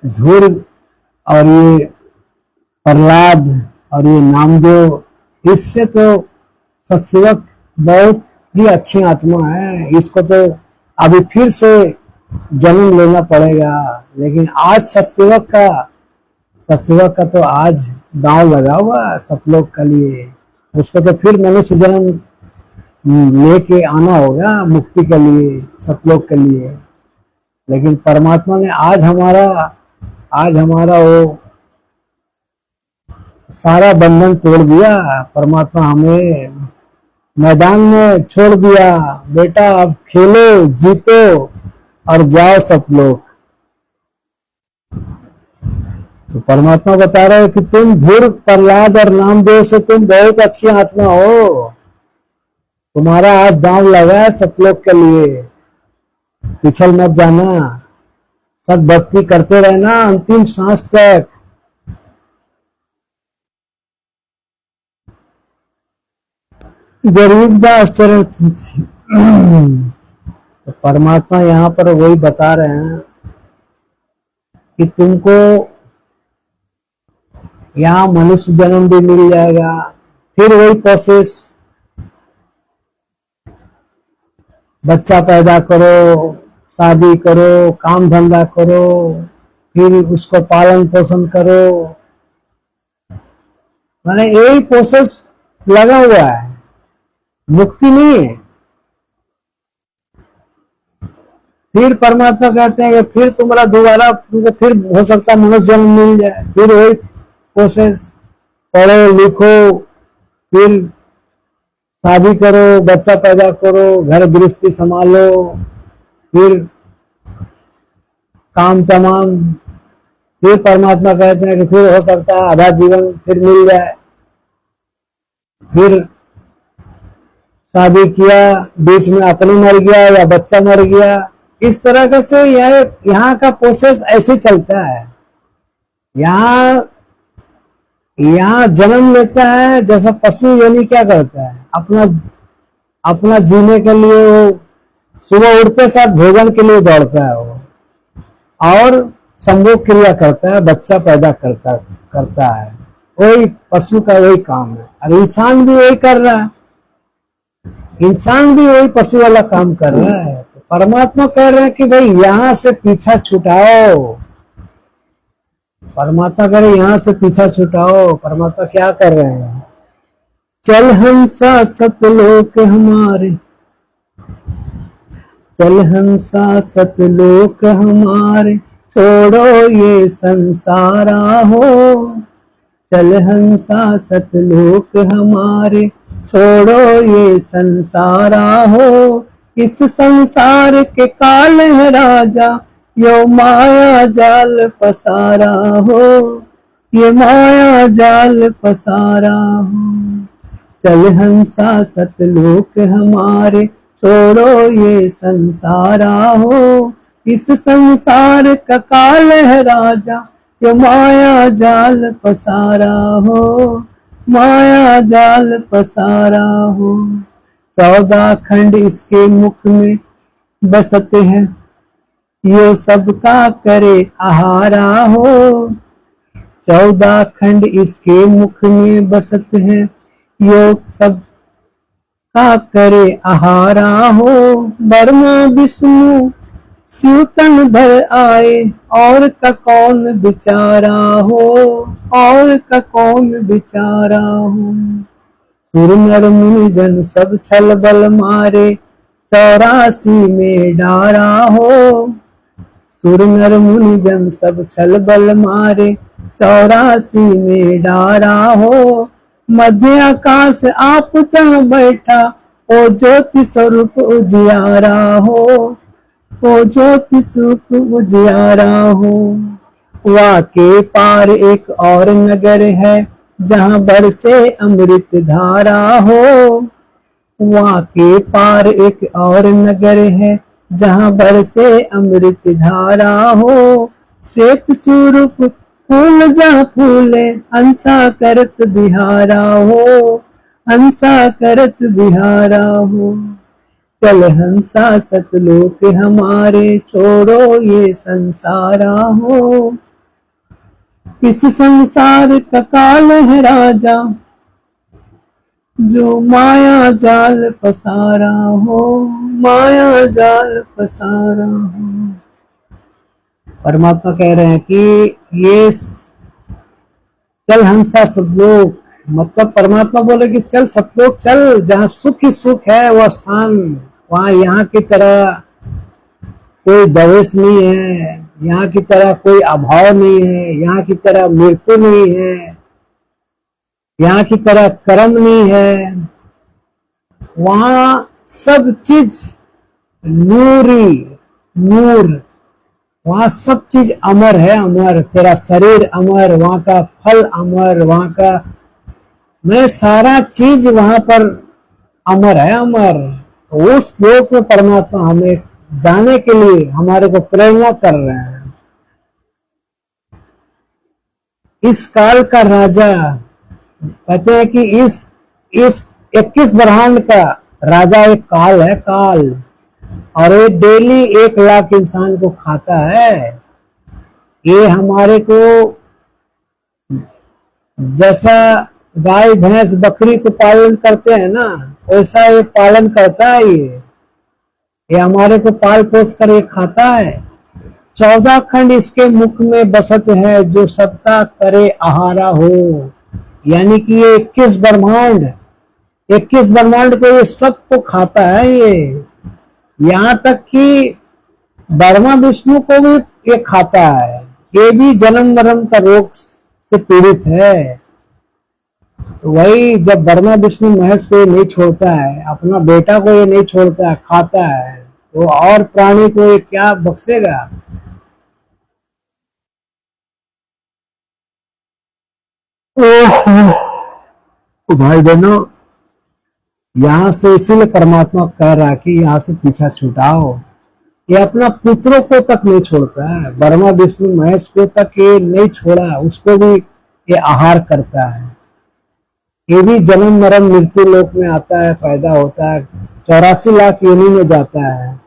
धूर और ये प्रहलाद और ये नामदेव, इससे तो सत्सेवक बहुत ही अच्छी आत्मा है, इसको तो अभी फिर से जन्म लेना पड़ेगा। लेकिन आज सत्सेवक का तो आज दांव लगा हुआ सतलोक के लिए, उसको तो फिर मनुष्य जन्म लेके आना होगा मुक्ति के लिए, सतलोक के लिए। लेकिन परमात्मा ने आज हमारा आज हमारा वो सारा बंधन तोड़ दिया। परमात्मा हमें मैदान में छोड़ दिया, बेटा अब खेलो, जीतो और जाओ सब लोग। तो परमात्मा बता रहे हैं कि तुम धूर्त, प्रहलाद और नामदेव से तुम बहुत अच्छी आत्मा हो, तुम्हारा आज दांव लगा है सतलोक के लिए, पिछल मत जाना, सद भक्ति करते रहना अंतिम सांस तक। गरीबदास चरण तो परमात्मा यहाँ पर वही बता रहे हैं कि तुमको यहाँ मनुष्य जन्म भी मिल जाएगा, फिर वही प्रोसेस, बच्चा पैदा करो, शादी करो, काम धंधा करो, फिर उसको पालन पोषण करो, माने यही प्रोसेस लगा हुआ है, मुक्ति नहीं है। फिर परमात्मा कहते हैं कि फिर तुम्हारा दोबारा फिर हो सकता है मनुष्य जन्म मिल जाए, फिर वही प्रोसेस, पढ़ो लिखो, फिर शादी करो, बच्चा पैदा करो, घर गृहस्थी संभालो, फिर काम तमाम, फिर परमात्मा कहते हैं कि फिर हो सकता है आधा जीवन फिर मिल जाए, फिर शादी किया, बीच में अपने मर गया या बच्चा मर गया, इस तरह का से यहाँ का प्रोसेस ऐसे चलता है। यहाँ जन्म लेता है जैसा पशु, यानी क्या करता है, अपना जीने के लिए वो सुबह उठते साथ भोजन के लिए दौड़ता है वो, और संभोग क्रिया करता है, बच्चा पैदा करता है, वही पशु का वही काम है। और इंसान भी वही कर रहा है, इंसान भी वही पशु वाला काम कर रहा है। तो परमात्मा कह रहे हैं कि भाई यहाँ से पीछा छुटाओ, परमात्मा कह रहे यहाँ से पीछा छुटाओ। परमात्मा क्या कर रहे हैं, चल हंसा सतलोक हमारे, चल हंसा सतलोक हमारे, छोड़ो ये संसारा हो, चल हंसा सतलोक हमारे, छोड़ो ये संसारा हो, इस संसार के काल है राजा, यो माया जाल पसारा हो, ये माया जाल पसारा हो, चल हंसा सतलोक हमारे, छोड़ो ये संसारा हो, इस संसार का काल है राजा, यो माया जाल पसारा हो, माया जाल पसारा हो। 14 खंड इसके मुख में बसते हैं, यो सबका करे आहारा हो, 14 खंड इसके मुख में बसते हैं, यो सब का करे आहारा हो, ब्रह्मा विष्णु शिव तन भर आए, और का कौन बिचारा हो, और का कौन बिचारा हो, सुर नर मुनि जन सब छल बल मारे, 84 में डारा हो, सुर नर मुनि जन सब छल बल मारे, 84 में डारा हो, मध्य आकाश आप जहाँ बैठा, ओ ज्योति स्वरूप उजियारा हो, ओ ज्योति स्वरूप उजियारा हो, वाके पार एक और नगर है, जहाँ बरसे अमृत धारा हो, वाके पार एक और नगर है, जहाँ बरसे अमृत धारा हो, श्वेत स्वरूप फूल जहाँ फूले, हंसा करत बिहारा हो, हंसा करत बिहारा हो, चल हंसा सतलोक हमारे, छोड़ो ये संसारा हो, इस संसार का काल है राजा, जो माया जाल पसारा हो, माया जाल पसारा हो। परमात्मा कह रहे हैं कि ये चल हंसा सतलोक, मतलब परमात्मा बोले कि चल सतलोक चल, जहाँ सुख ही सुख है वह स्थान, वहां यहाँ की तरह कोई दवेश नहीं है, यहाँ की तरह कोई अभाव नहीं है, यहाँ की तरह मृत्यु नहीं है, यहाँ की तरह कर्म नहीं है। वहां सब चीज नूरी नूर, वहां सब चीज अमर है, अमर। तेरा शरीर अमर, वहां का फल अमर, वहां का मैं सारा चीज वहां पर अमर है, अमर। उस लोक में परमात्मा हमें जाने के लिए हमारे को प्रेरणा कर रहे हैं। इस काल का राजा कहते हैं कि इस 21 ब्रह्मांड का राजा एक काल है, काल। और ये डेली 1 लाख इंसान को खाता है। ये हमारे को जैसा गाय भैंस बकरी को पालन करते हैं ना, वैसा ये पालन करता है। ये हमारे को पाल पोस कर ये खाता है। 14 खंड इसके मुख में बसत है, जो सबका करे आहारा हो। यानी कि ये 21 ब्रह्मांड को ये सबको खाता है। ये यहाँ तक कि ब्रह्मा विष्णु को भी ये खाता है। ये भी जन्म मरण का रोग से पीड़ित है। तो वही जब ब्रह्मा विष्णु महेश को ये नहीं छोड़ता है, अपना बेटा को ये नहीं छोड़ता है, खाता है, तो और प्राणी को ये क्या बख्शेगा। तो भाई बहनों, यहाँ से इसीलिए परमात्मा कह रहा है कि यहाँ से पीछा छुटाओ। ये अपना पुत्रों को तक नहीं छोड़ता है, ब्रह्मा विष्णु महेश को तक ये नहीं छोड़ा, उसको भी ये आहार करता है। ये भी जन्म मरण मृत्यु लोक में आता है, पैदा होता है, 84 लाख योनि में जाता है।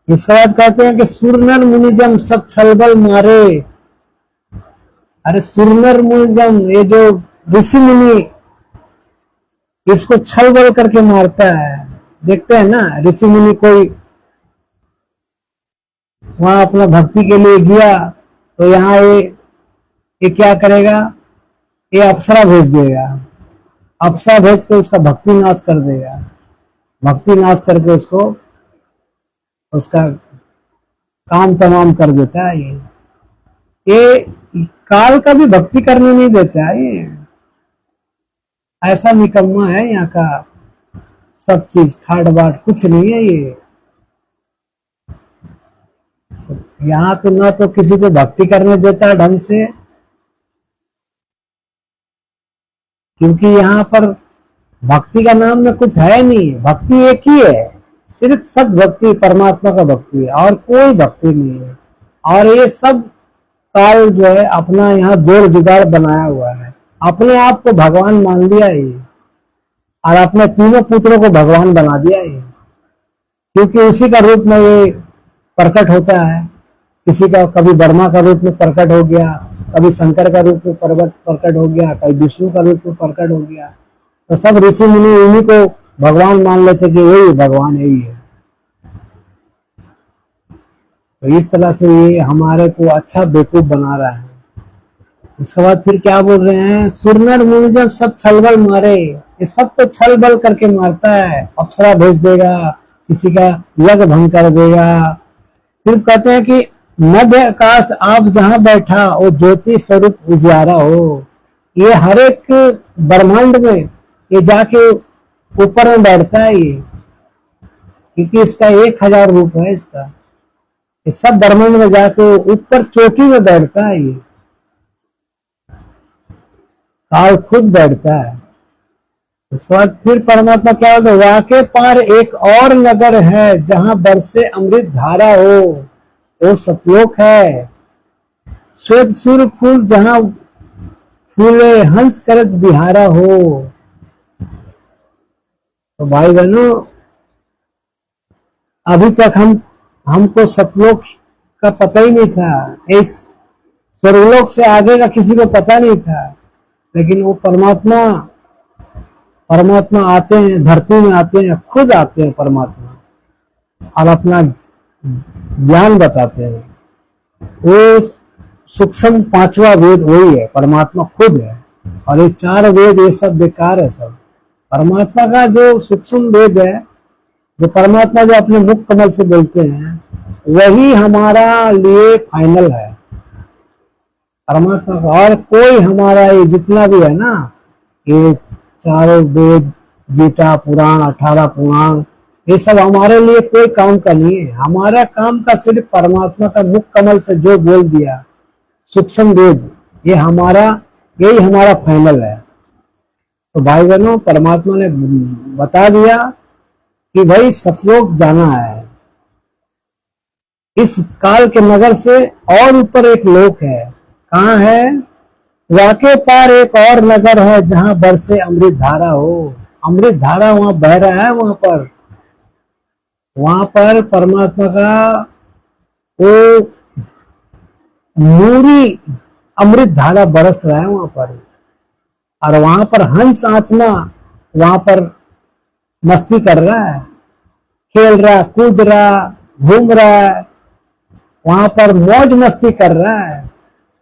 इसके बाद कहते हैं कि सुरनर मुनिजम सब छलबल मारे। अरे सुरनर मुनिजम, ये जो ऋषि मुनि इसको छल बल करके मारता है। देखते हैं ना, ऋषि मुनि कोई वहां अपना भक्ति के लिए गया तो यहाँ ये क्या करेगा, ये अप्सरा भेज देगा। अप्सरा भेज के उसका भक्ति नाश कर देगा, भक्ति नाश करके उसको उसका काम तमाम कर देता है। ये काल का भी भक्ति करने नहीं देता है। ये ऐसा निकम्मा है यहाँ का, सब चीज ठाट बाट कुछ नहीं है। ये यहाँ तो ना तो किसी को भक्ति करने देता है ढंग से, क्योंकि यहाँ पर भक्ति का नाम में कुछ है नहीं। भक्ति एक ही है, सिर्फ सत भक्ति, परमात्मा का भक्ति है, और कोई भक्ति नहीं है। और ये सब काल जो है अपना यहाँ जोड़ जुगाड़ बनाया हुआ है, अपने आप को भगवान मान लिया ये, और अपने तीनों पुत्रों को भगवान बना दिया ये, क्योंकि उसी का रूप में ये प्रकट होता है। किसी का कभी ब्रह्मा का रूप में प्रकट हो गया, कभी शंकर का रूप में प्रकट हो गया, कभी विष्णु का रूप में प्रकट हो गया। तो सब ऋषि मुनि उन्हीं को भगवान मान लेते कि यही भगवान यही है। तो इस तरह से ये हमारे को अच्छा बेवकूफ बना रहा है। इसके बाद फिर क्या बोल रहे हैं, सुरनर मुनिजम सब छलबल मारे। ये सब तो छल बल करके मारता है, अप्सरा भेज देगा, किसी का यज्ञ भंग कर देगा। फिर कहते हैं कि मध्य आकाश आप जहां बैठा वो ज्योति स्वरूप उजियारा हो। ये हर एक ब्रह्मांड में ये जाके ऊपर में बैठता है ये, क्योंकि इसका 1000 रूप है। इसका ये सब ब्रह्मांड में जाके ऊपर चोटी में बैठता है। ये काल खुद बैठता है। इसके बाद फिर परमात्मा क्या होता है, वाके पार एक और नगर है जहां बरसे अमृत धारा हो, वो सतलोक है। श्वेत सूर्य फूल जहां फूले हंस करत बिहारा हो। तो भाई बहनों, अभी तक हमको सतलोक का पता ही नहीं था, इस स्वर्गलोक से आगे का किसी को पता नहीं था। लेकिन वो परमात्मा आते हैं, धरती में आते हैं, खुद आते हैं परमात्मा, और अपना ज्ञान बताते हैं। वो सूक्ष्म 5वां वेद वही है, परमात्मा खुद है। और ये 4 वेद ये सब बेकार है। सब परमात्मा का जो सूक्ष्म वेद है, जो परमात्मा जो अपने मुख कमल से बोलते हैं, वही हमारा लिए फाइनल है परमात्मा का। और कोई हमारा ये जितना भी है ना, ये चारों वेद, गीता पुराण, 18 पुराण, ये सब हमारे लिए कोई काम का नहीं है। हमारा काम का सिर्फ परमात्मा का मुख कमल से जो बोल दिया सूक्ष्म वेद, ये हमारा, यही हमारा फाइनल है। तो भाई बहनों, परमात्मा ने बता दिया कि भाई सतलोक जाना है। इस काल के नगर से और ऊपर एक लोक है। कहाँ है? वाके पार एक और नगर है जहां बरसे अमृत धारा हो। अमृत धारा वहां बह रहा है। वहां पर परमात्मा का वो नूरी अमृत धारा बरस रहा है वहां पर। और वहां पर हंस आत्मा वहां पर मस्ती कर रहा है, खेल रहा, कूद रहा, घूम रहा है, वहां पर मौज मस्ती कर रहा है।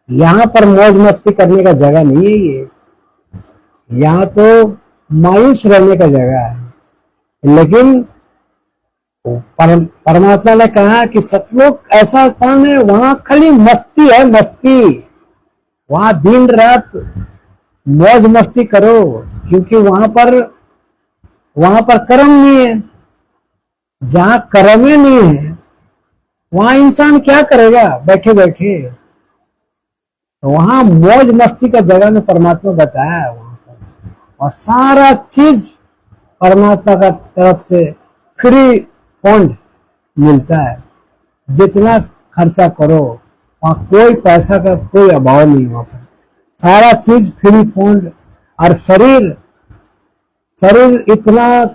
यहाँ पर मौज मस्ती करने का जगह नहीं है ये। यहाँ तो मायूस रहने का जगह है। लेकिन परमात्मा ने कहा कि सतलोक ऐसा स्थान है, वहां खाली मस्ती है, मस्ती। वहां दिन रात मौज मस्ती करो, क्योंकि वहां पर कर्म नहीं है। जहां कर्म ही नहीं है वहां इंसान क्या करेगा बैठे बैठे? तो वहां मौज मस्ती का जगह में परमात्मा बताया है वहां पर। और सारा चीज परमात्मा का तरफ से फ्री फंड मिलता है। जितना खर्चा करो वहां कोई पैसा का कोई अभाव नहीं। वहां पर सारा चीज फ्री फंड। और शरीर इतना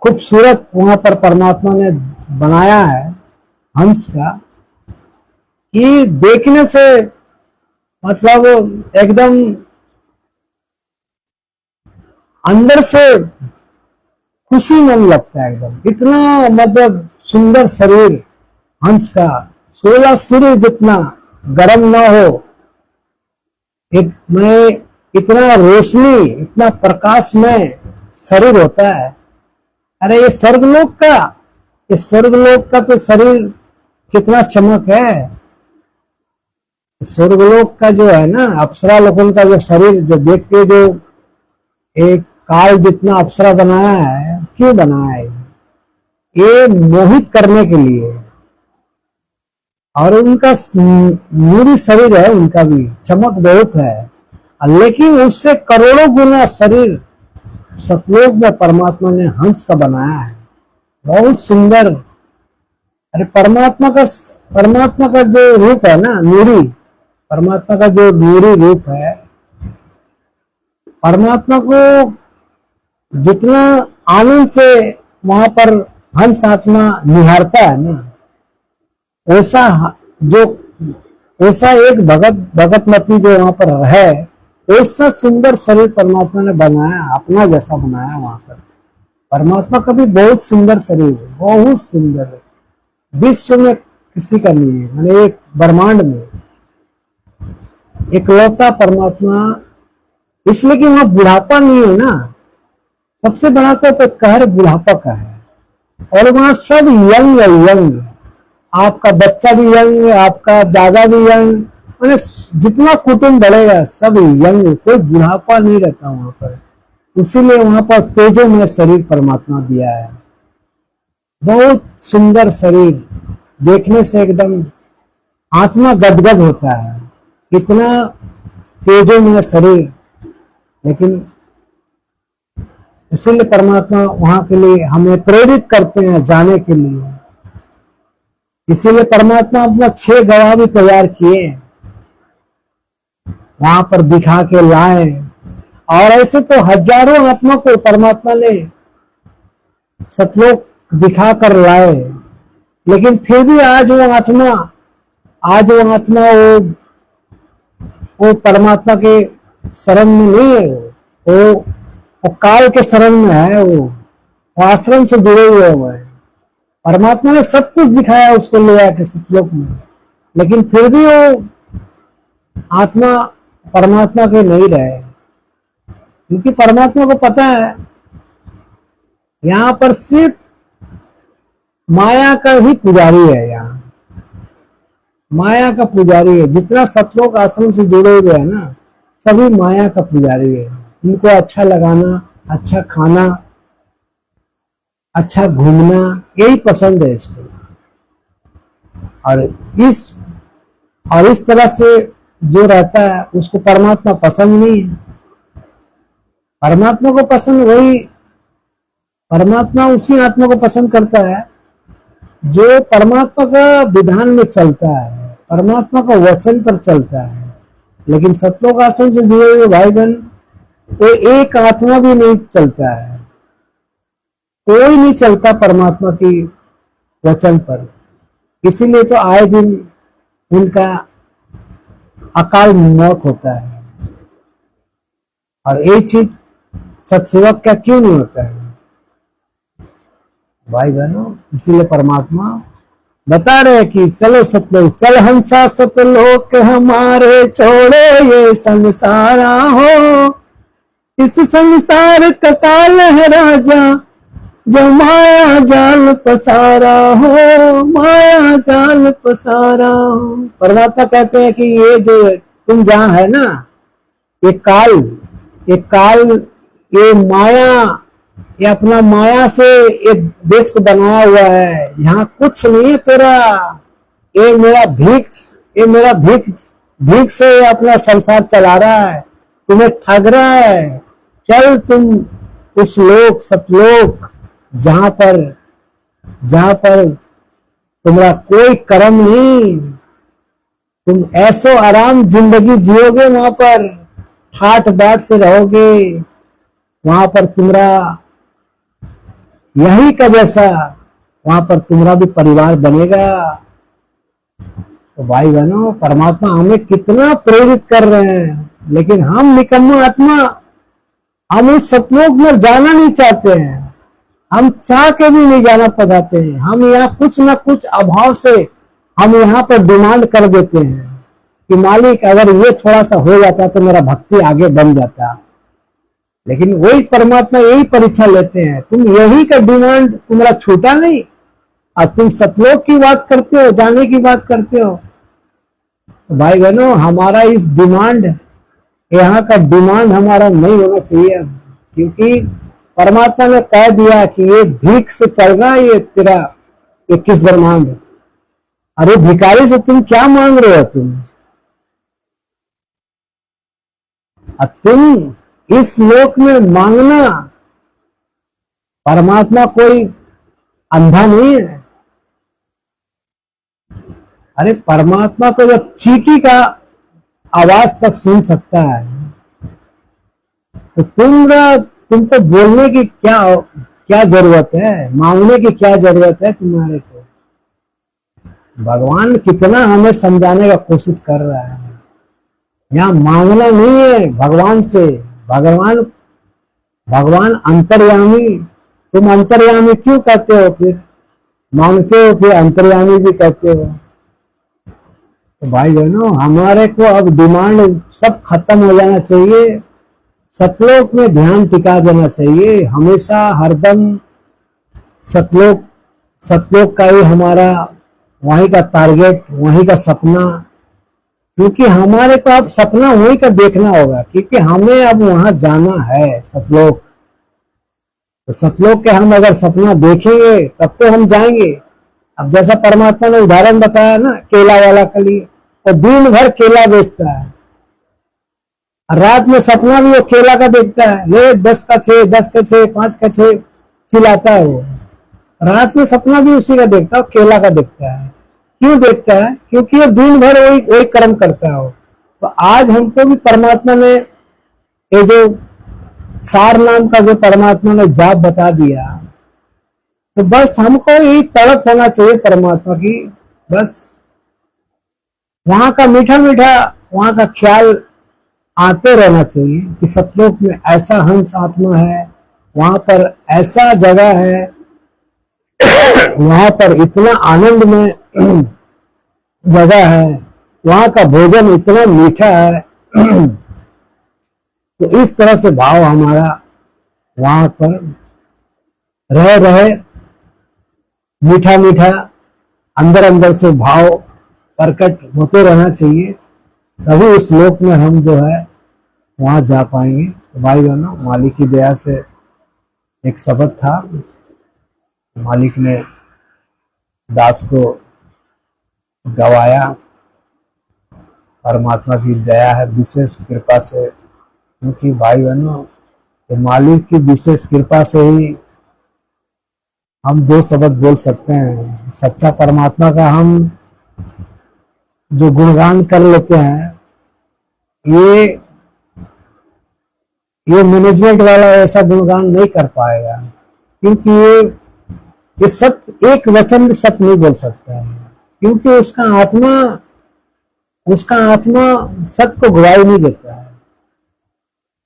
खूबसूरत वहां पर परमात्मा ने बनाया है हंस का, कि देखने से मतलब एकदम अंदर से खुशी मन लगता है एकदम। इतना मतलब सुंदर शरीर हंस का, 16 सूर्य जितना गर्म ना हो, इतना रोशनी, इतना प्रकाश में शरीर होता है। अरे ये स्वर्गलोक का तो शरीर कितना चमक है। स्वर्गलोक का जो है ना, अप्सरा लोगों का जो शरीर जो देख के जो एक काल जितना अप्सरा बनाया है, क्यों बनाया है? ये मोहित करने के लिए। और उनका नूरी शरीर है, उनका भी चमक बहुत है, लेकिन उससे करोड़ों गुना शरीर सतलोक में परमात्मा ने हंस का बनाया है। बहुत सुंदर। अरे परमात्मा का जो रूप है ना, नूरी, परमात्मा का जो नूरी रूप है, परमात्मा को जितना आनंद से वहां पर हंस आत्मा निहारता है ना, वैसा एक भगतमती जो वहां पर है, ऐसा सुंदर शरीर परमात्मा ने बनाया, अपना जैसा बनाया वहां पर। परमात्मा का भी बहुत सुंदर शरीर है, बहुत सुंदर है। विश्व में किसी का नहीं है, मैंने एक ब्रह्मांड में इकलौता परमात्मा। इसलिए कि वहां बुढ़ापा नहीं है ना। सबसे बड़ा तो कहर बुढ़ापा का है। और वहां सब यंग है, यंग। आपका बच्चा भी यंग, आपका दादा भी यंग, मैंने जितना कुटुंब बढ़ेगा सब यंग, कोई बुढ़ापा नहीं रहता वहां पर। इसीलिए वहां पर तेजो में शरीर परमात्मा दिया है। बहुत सुंदर शरीर, देखने से एकदम आत्मा गदगद होता है, इतना तेजो में शरीर। लेकिन इसीलिए परमात्मा वहां के लिए हमें प्रेरित करते हैं जाने के लिए। इसीलिए परमात्मा अपना 6 गवाह भी तैयार किए, वहां पर दिखा के लाए। और ऐसे तो हजारों आत्मा को परमात्मा ने सतलोक दिखा कर लाए। लेकिन फिर भी आज वो आत्मा वो परमात्मा के शरण में नहीं है। वो काल के शरण में है। वो आश्रम से जुड़े हुए हैं। परमात्मा ने सब कुछ दिखाया उसको ले आके सतलोक में, लेकिन फिर भी वो आत्मा परमात्मा के नहीं रहे। क्योंकि परमात्मा को पता है यहाँ पर सिर्फ माया का ही पुजारी है। यहाँ माया का पुजारी है। जितना सतलोक आश्रम से जुड़े हुए हैं ना, सभी माया का पुजारी है। इनको अच्छा लगाना, अच्छा खाना, अच्छा घूमना, यही पसंद है इसको। और इस तरह से जो रहता है उसको परमात्मा पसंद नहीं है। परमात्मा को पसंद वही, परमात्मा उसी आत्मा को पसंद करता है जो परमात्मा का विधान में चलता है, परमात्मा का वचन पर चलता है। लेकिन सतलोक आश्रम से जुड़े हुए भाई बहन, वो एक आत्मा भी नहीं चलता है, कोई नहीं चलता परमात्मा की वचन पर। इसीलिए तो आए दिन उनका अकाल मौत होता है। और ये चीज सत्सेवक का क्यों नहीं होता है भाई बहनों? इसीलिए परमात्मा बता रहे कि चलो सतलोक, चल हंसा सतलोक हमारे, छोड़ो ये संसारा हो। इस संसार का काल है राजा, जो माया जाल पसारा हो, माया जाल पसारा हो। परमात्मा कहते हैं कि ये जो तुम जहां है ना, ये काल, ये माया, ये अपना माया से एक देश को बनाया हुआ है। यहाँ कुछ नहीं है तेरा, ये मेरा भीख से अपना संसार चला रहा है, तुम्हें ठग रहा है। चल तुम उस लोक, सतलोक, जहां पर तुम्हारा कोई कर्म नहीं, तुम ऐसो आराम जिंदगी जियोगे, वहां पर ठाट बाट से रहोगे, वहां पर तुम्हारा यही का जैसा, वहां पर तुम्हारा भी परिवार बनेगा। तो भाई बहनों, परमात्मा हमें कितना प्रेरित कर रहे हैं, लेकिन हम निकम्मा आत्मा, हम उस सतलोक में जाना नहीं चाहते हैं। हम चाह के भी नहीं जाना चाहते हैं। हम यहाँ कुछ ना कुछ अभाव से हम यहाँ पर डिमांड कर देते हैं कि मालिक अगर ये थोड़ा सा हो जाता तो मेरा भक्ति आगे बन जाता। लेकिन वही परमात्मा यही परीक्षा लेते हैं, तुम यही का डिमांड तुम्हारा छूटा नहीं, और तुम सतलोक की बात करते हो, जाने की बात करते हो। तो भाई बहनों, हमारा इस डिमांड, यहाँ का डिमांड हमारा नहीं होना चाहिए, क्योंकि परमात्मा ने कह दिया कि ये भीख से चल रहा है ये तेरा 21 ब्रह्मांड। अरे भिखारी से तुम क्या मांग रहे हो? तुम इस लोक में मांगना, परमात्मा कोई अंधा नहीं है। अरे परमात्मा तो जब चींटी का आवाज तक सुन सकता है, तो तुमको बोलने की क्या जरूरत है? मांगने की क्या जरूरत है तुम्हारे को? भगवान कितना हमें समझाने का कोशिश कर रहा है। यहाँ मांगना नहीं है भगवान से, भगवान अंतर्यामी। तुम अंतर्यामी क्यों कहते हो? फिर मांगते हो, फिर अंतर्यामी भी कहते हो। तो भाई बहनों, हमारे को अब डिमांड सब खत्म हो जाना चाहिए। सतलोक में ध्यान टिका देना चाहिए हमेशा, हरदम। सतलोक का ही हमारा वहीं का टारगेट, वहीं का सपना, क्योंकि हमारे को अब सपना वहीं का देखना होगा, क्योंकि हमें अब वहां जाना है सतलोक। तो सतलोक के हम अगर सपना देखेंगे तब तो हम जाएंगे। अब जैसा परमात्मा ने उदाहरण बताया ना केला वाला के लिए, तो दिन भर केला बेचता है, रात में सपना भी वो केला का देखता है, ले 10 का 6, 10 का 6, 5 का 6 चिल्लाता है वो। रात में सपना भी उसी का देखता है, केला का देखता है। क्यों देखता है? क्योंकि वो दिन भर वही कर्म करता है। तो आज हमको भी परमात्मा ने ये जो सार नाम का जो परमात्मा ने जाप बता दिया, तो बस हमको यही तड़प होना चाहिए परमात्मा की। बस वहां का मीठा मीठा, वहां का ख्याल आते रहना चाहिए कि सतलोक में ऐसा हंस आत्मा है, वहां पर ऐसा जगह है, वहां पर इतना आनंद में जगह है, वहां का भोजन इतना मीठा है। तो इस तरह से भाव हमारा वहां पर रहे मीठा मीठा, अंदर अंदर से भाव प्रकट होते रहना चाहिए, तभी उस लोक में हम जो है वहां जा पाएंगे। तो भाई बहनों, मालिक की दया से एक शब्द था, मालिक ने दास को गवाया। परमात्मा की दया है, विशेष कृपा से, क्योंकि भाई बहनों तो मालिक की विशेष कृपा से ही हम दो शब्द बोल सकते हैं। सच्चा परमात्मा का हम जो गुणगान कर लेते हैं, ये मैनेजमेंट वाला ऐसा गुणगान नहीं कर पाएगा, क्योंकि ये सत्य एक वचन में सत्य नहीं बोल सकता है, क्योंकि उसका आत्मा सत्य को गवाही नहीं देता है।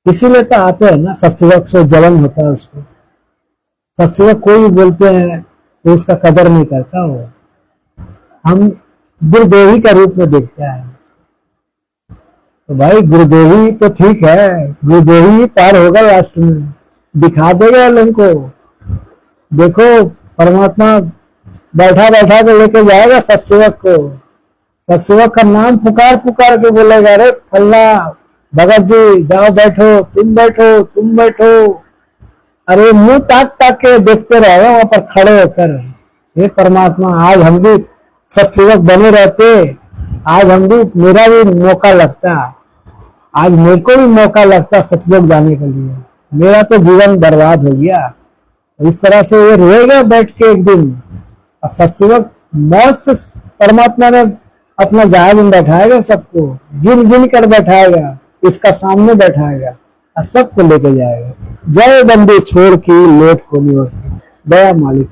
इसीलिए तो आते हैं ना, सत्सेवक से जलन होता है उसको। सत्सेवक कोई भी बोलते हैं तो उसका कदर नहीं करता, वो हम गुरुदेवी का रूप में देखता है। तो भाई गुरुदेवी तो ठीक है, गुरुदेवी पार होगा लास्ट में, दिखा देगा लोगों को। देखो परमात्मा बैठा बैठा के लेके जाएगा सत्सेवक को। सत्सेवक का नाम पुकार पुकार के बोलेगा, अरे फल्ला भगत जी जाओ बैठो, तुम बैठो, तुम बैठो। अरे मुंह ताक ताक के देखते रहोगे वहां पर खड़े होकर। हे परमात्मा, आज हम भी सत्सेवक बने रहते, आज हम भी, मेरा भी मौका लगता, आज मेरे को भी मौका लगता सत्संग जाने के लिए। मेरा तो जीवन बर्बाद हो गया। इस तरह से ये रोएगा बैठ के एक दिन। और सत्संग मौत से परमात्मा ने अपना जहाज में बैठाएगा, सबको गिन गिन कर बैठाएगा, इसका सामने बैठाएगा और सबको लेके जाएगा। जय बंदे छोड़ की लोट को नहीं होती, दया मालिक।